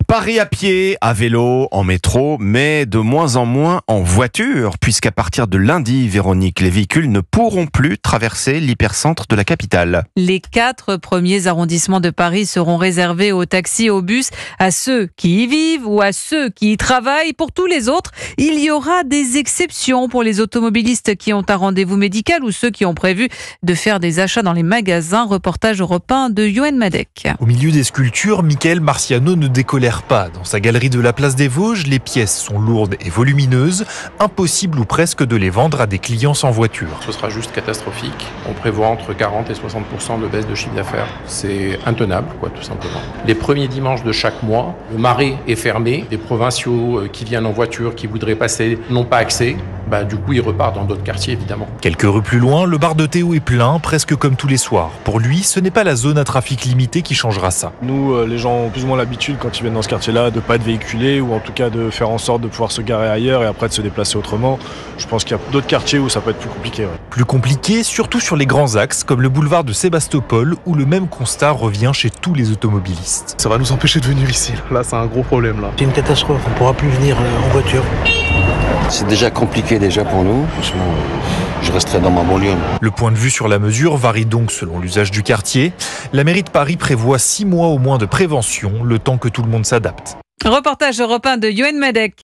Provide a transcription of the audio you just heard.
Paris à pied, à vélo, en métro, mais de moins en moins en voiture, puisqu'à partir de lundi, Véronique, les véhicules ne pourront plus traverser l'hypercentre de la capitale. Les 4 premiers arrondissements de Paris seront réservés aux taxis et aux bus, à ceux qui y vivent ou à ceux qui y travaillent. Pour tous les autres, il y aura des exceptions pour les automobilistes qui ont un rendez-vous médical ou ceux qui ont prévu de faire des achats dans les magasins. Reportage Europe 1 de Yoann Madec. Au milieu des sculptures, Michael Marciano ne décolère pas. Dans sa galerie de la place des Vosges, les pièces sont lourdes et volumineuses. Impossible ou presque de les vendre à des clients sans voiture. Ce sera juste catastrophique. On prévoit entre 40 et 60% de baisse de chiffre d'affaires. C'est intenable, tout simplement. Les premiers dimanches de chaque mois, le Marais est fermé. Les provinciaux qui viennent en voiture, qui voudraient passer, n'ont pas accès. Du coup, ils repartent dans d'autres quartiers, évidemment. Quelques rues plus loin, le bar de Théo est plein, presque comme tous les soirs. Pour lui, ce n'est pas la zone à trafic limité qui changera ça. Nous, les gens ont plus ou moins l'habitude, quand ils viennent dans ce quartier-là, de ne pas être véhiculés ou en tout cas de faire en sorte de pouvoir se garer ailleurs et après de se déplacer autrement. Je pense qu'il y a d'autres quartiers où ça peut être plus compliqué. Plus compliqué, surtout sur les grands axes, comme le boulevard de Sébastopol, où le même constat revient chez tous les automobilistes. Ça va nous empêcher de venir ici. Là, c'est un gros problème. C'est une catastrophe, on ne pourra plus venir en voiture. C'est déjà compliqué pour nous. Franchement, je resterai dans ma banlieue. Le point de vue sur la mesure varie donc selon l'usage du quartier. La mairie de Paris prévoit 6 mois au moins de prévention, le temps que tout le monde s'adapte. Reportage Europe 1 de Yoann Madec.